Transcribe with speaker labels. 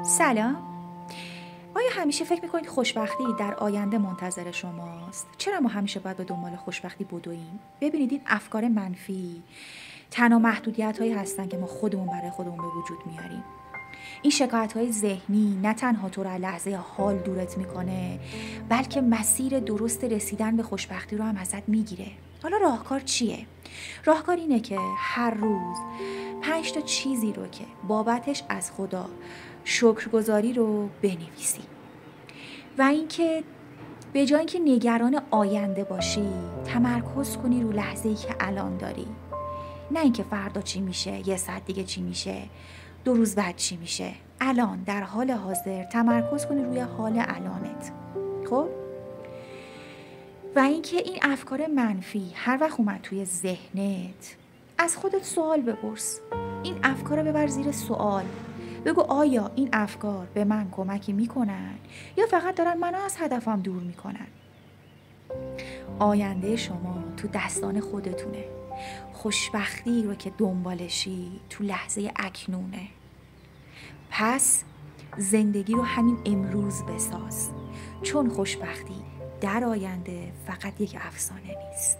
Speaker 1: سلام. آیا همیشه فکر میکنید خوشبختی در آینده منتظر شماست؟ چرا ما همیشه باید به دنبال خوشبختی بدویم؟ ببینید این افکار منفی تنها محدودیت هایی هستن که ما خودمون برای خودمون به وجود میاریم. این شکایت های ذهنی نه تنها تو رو از لحظه حال دورت میکنه، بلکه مسیر درست رسیدن به خوشبختی رو هم ازت میگیره. حالا راهکار چیه؟ راهکار اینه که هر روز 5 تا چیزی رو که بابتش از خدا شکرگزاری رو بنویسی و اینکه به جای اینکه نگران آینده باشی تمرکز کنی رو لحظه‌ای که الان داری، نه اینکه فردا چی میشه، یه ساعت دیگه چی میشه، 2 روز بعد چی میشه. الان در حال حاضر تمرکز کنی روی حال الانت. خب و اینکه این افکار منفی هر وقت اومد توی ذهنت از خودت سوال بپرس. این افکار رو ببر زیر سوال. بگو آیا این افکار به من کمکی میکنن یا فقط دارن منو از هدفم دور میکنن؟ آینده شما تو دستان خودتونه. خوشبختی رو که دنبالشی تو لحظه اکنونه. پس زندگی رو همین امروز بساز، چون خوشبختی در آینده فقط یک افسانه نیست.